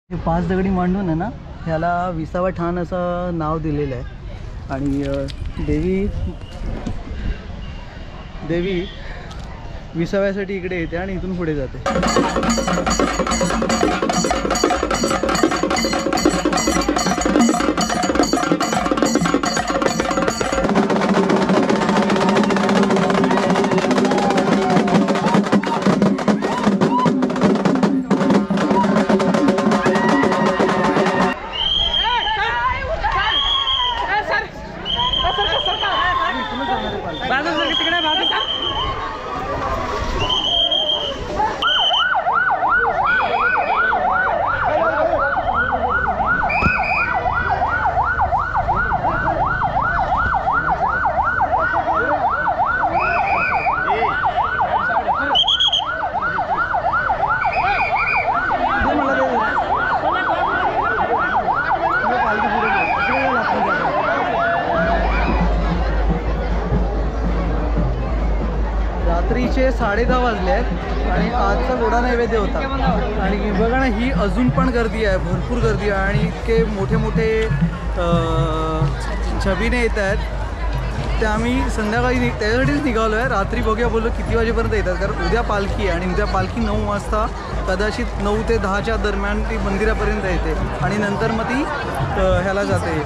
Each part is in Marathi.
हे 5 दगडी मांडून आहे ना, ह्याला विसावा ठाण असं नाव दिलेलं आहे. आणि देवी विसाव्यासाठी इकडे येते आणि इथून पुढे जाते. रात्रीचे 10:30 वाजले आहेत आणि आजचा गोडा नैवेद्य होता. आणि बघा ना, ही अजून पण गर्दी आहे, भरपूर गर्दी आहे. आणि इतके मोठे मोठे छबिने येत आहेत. ते आम्ही संध्याकाळी त्याच्यासाठीच निघालो आहे. रात्री बघूया बोललो किती वाजेपर्यंत येतात, कारण उद्या पालखी आहे आणि उद्या पालखी 9 वाजता, कदाचित 9 ते 10च्या दरम्यान ती मंदिरापर्यंत येते आणि नंतर मग ती ह्याला जाते,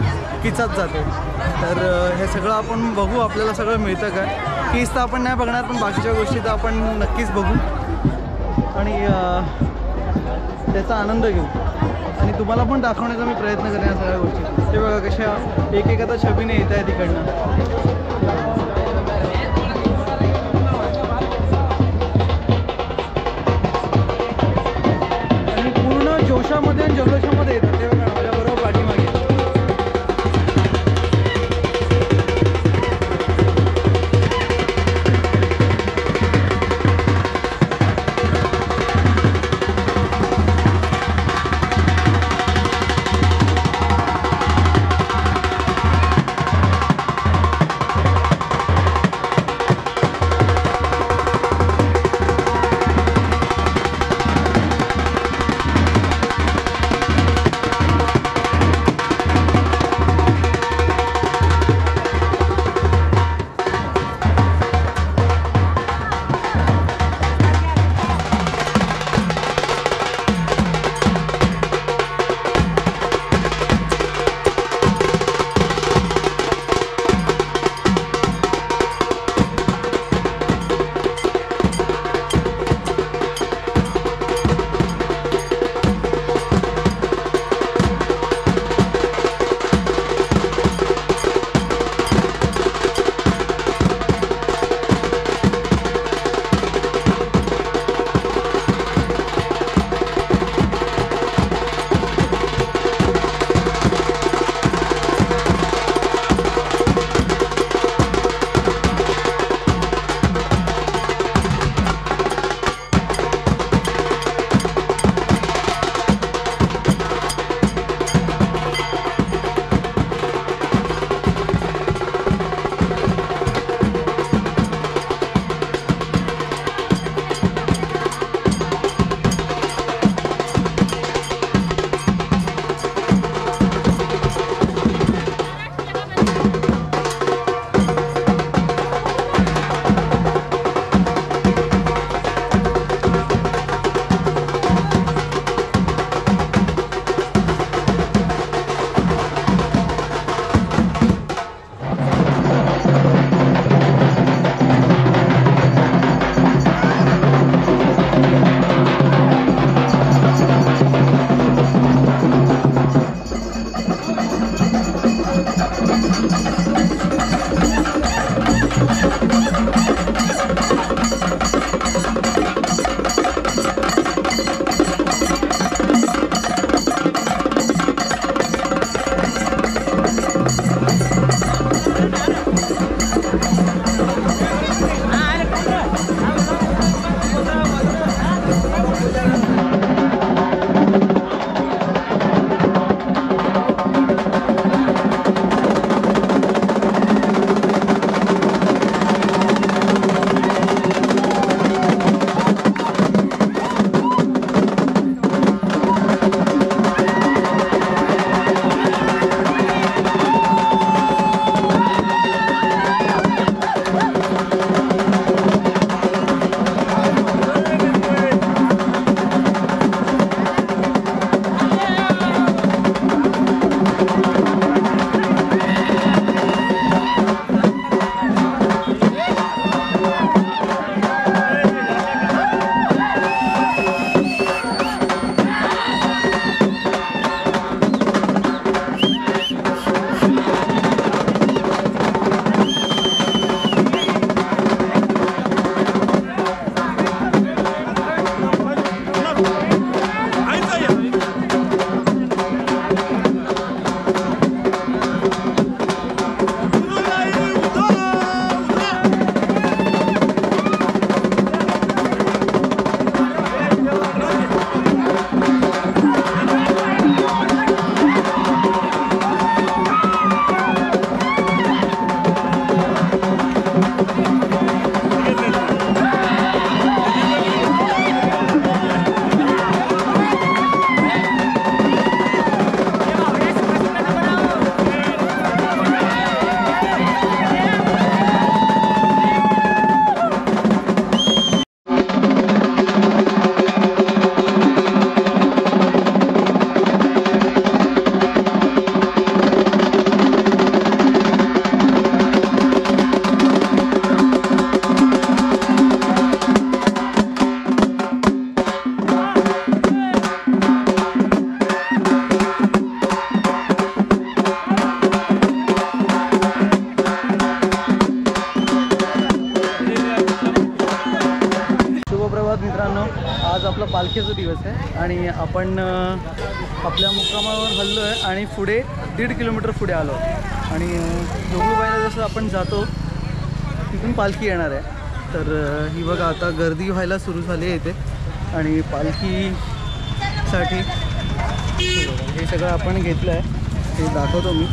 किचात जाते. तर हे सगळं आपण बघू, आपल्याला सगळं मिळतं काय. कीच तर आपण नाही बघणार, पण बाकीच्या गोष्टी तर आपण नक्कीच बघू आणि त्याचा आनंद घेऊ आणि तुम्हाला पण दाखवण्याचा मी प्रयत्न करेन या सगळ्या गोष्टी. ते बघा कशा एक आता छबीने येत आहे तिकडनं. आणि पूर्ण जोशामध्ये आणि जल्लोषामध्ये येतात. ते बघा माझ्याबरोबर पाठीमागे. आणि आपण आपल्या मुक्कामावर हल्लो आहे आणि पुढे 1.5 किलोमीटर पुढे आलो आणि जोगळूबाईला जसं आपण जातो तिथून पालखी येणार आहे. तर ही बघा आता गर्दी व्हायला सुरू झाली आहे इथे आणि पालखीसाठी हे सगळं आपण घेतलं आहे ते दाखवतो मी.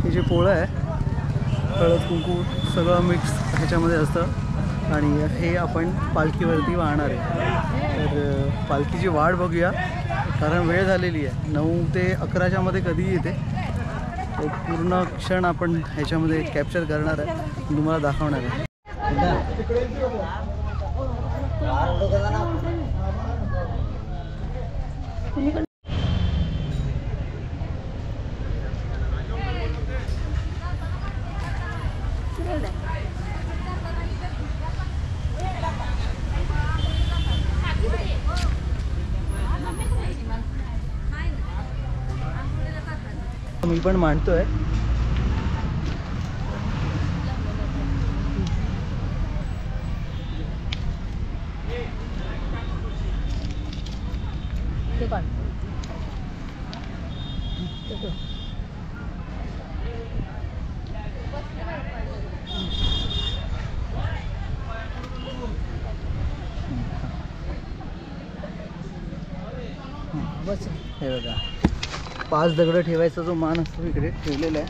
हे जे पोळं आहे हळद कुंकू सगळं मिक्स ह्याच्यामध्ये असतं आणि हे आपण पालखीवरती वाहणार आहे. तर पालखीची वाट बघूया कारण वेळ झालेली आहे. 9 ते 11च्या मध्ये कधीही येते. तो पूर्ण क्षण आपण ह्याच्यामध्ये कॅप्चर करणार आहे तुम्हाला दाखवणार आहे. मी पण मांडतोय. हे बघा 5 दगड ठेवायचा जो मान असतो इकडे ठेवलेला आहे.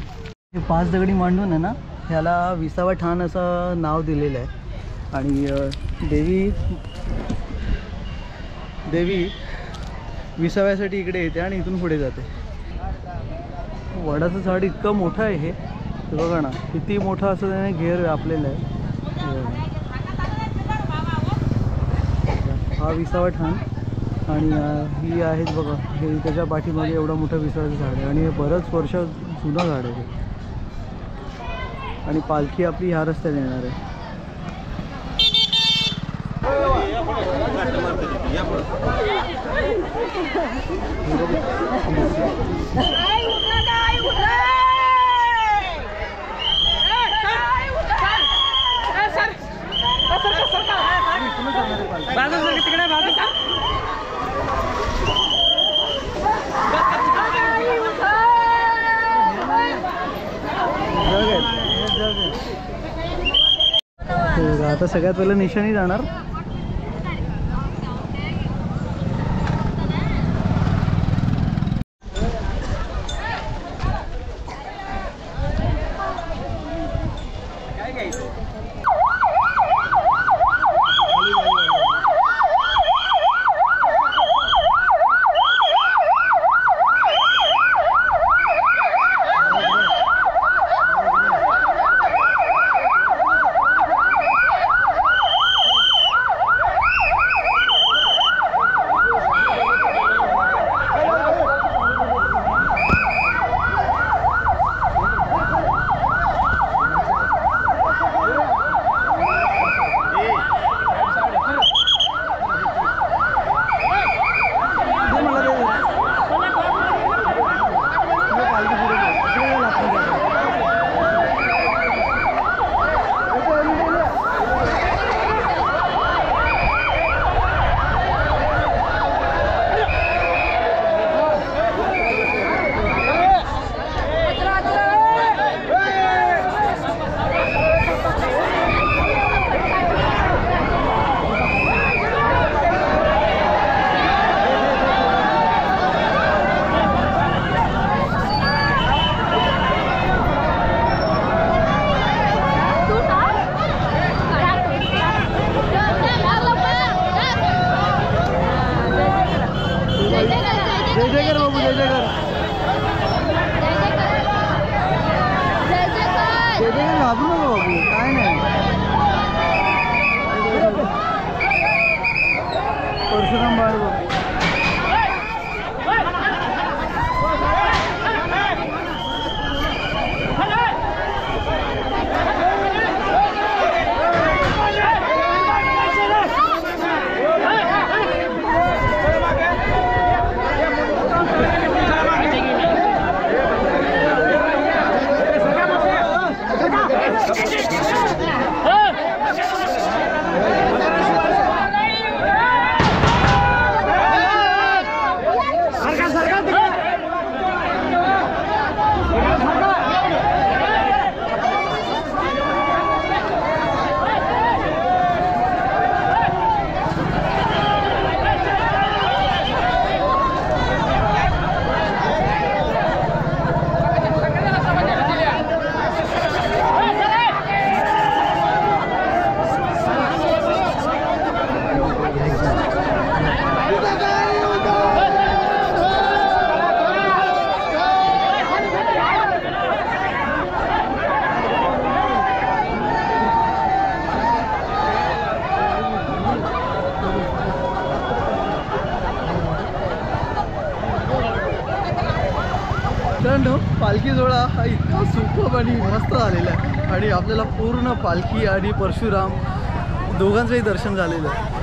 हे 5 दगडी मांडून आहे ना ह्याला 20वा ठाण असं नाव दिलेलं आहे आणि देवी 20व्यासाठी इकडे येते आणि इथून पुढे जाते. वडाचं झाड इतकं मोठं आहे हे बघा ना किती मोठं असं त्याने घेर व्यापलेलं आहे. हा 20वा ठाण आणि ही आहेत बघा हे त्याच्या पाठीमागे एवढं मोठं विसाचं झाड आहे आणि हे बरंच वर्ष जुनं झाड आहे आणि पालखी आपली ह्या रस्त्याने येणार आहे. आता सगळ्यात पहिलं निशाणी जाणार. मित्रांनो, पालखी सोहळा हा इतका सुपर आणि मस्त झालेला आहे आणि आपल्याला पूर्ण पालखी आणि परशुराम दोघांचंही दर्शन झालेलं आहे.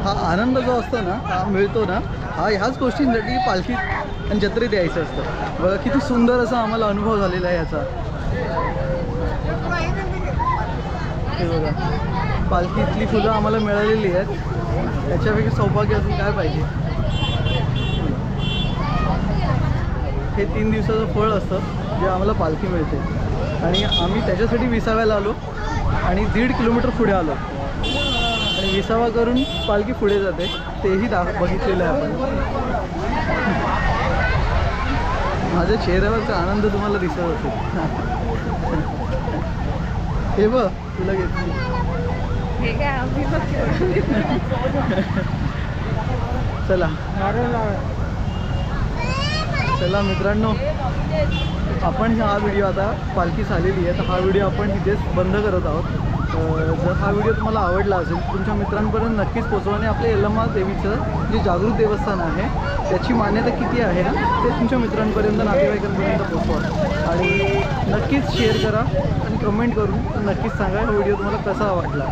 हा आनंद जो असतो ना, हा मिळतो ना, हा ह्याच गोष्टींसाठी पालखीत आणि जत्रेत यायचं असतं. बघा किती सुंदर असा आम्हाला अनुभव झालेला आहे याचा. हे बघा, पालखीतली फुलं आम्हाला मिळालेली आहेत. त्याच्यापैकी सौभाग्य अजून काय पाहिजे. हे 3 दिवसाचं फळ असतं जे आम्हाला पालखी मिळते आणि आम्ही त्याच्यासाठी विसाव्याला आलो आणि 1.5 किलोमीटर पुढे आलो आणि विसावा करून पालखी पुढे जाते तेही बघितलेलं आहे आपण. माझ्या चेहऱ्यावरचा आनंद तुम्हाला दिसत असेल. हे बघ तुला घेतली. चला चला मित्रांनो, आपण हा व्हिडिओ आता पालखी झालेली आहे तर हा व्हिडिओ आपण इथेच बंद करत आहोत. जर हा व्हिडिओ तुम्हाला आवडला असेल तुमच्या मित्रांपर्यंत नक्कीच पोचवा आणि आपल्या यल्लम्मा देवीचं जे जागृत देवस्थान आहे त्याची मान्यता किती आहे ना ते तुमच्या मित्रांपर्यंत नातेवाईकांपर्यंत पोचवा आणि नक्कीच शेअर करा आणि कमेंट करून नक्कीच सांगा हा व्हिडिओ तुम्हाला कसा आवडला.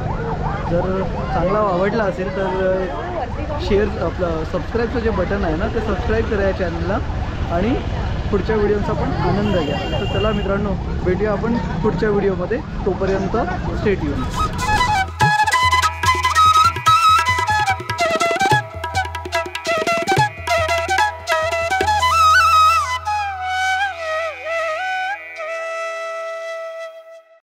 जर चांगला आवडला असेल तर शेअर आपलं सबस्क्राईबचं जे बटन आहे ना ते सबस्क्राईब करा या चॅनलला आणि पुढच्या व्हिडिओचा पण आनंद घ्या. तर चला मित्रांनो, भेटूया आपण पुढच्या व्हिडिओमध्ये. तोपर्यंत स्टे ट्यून.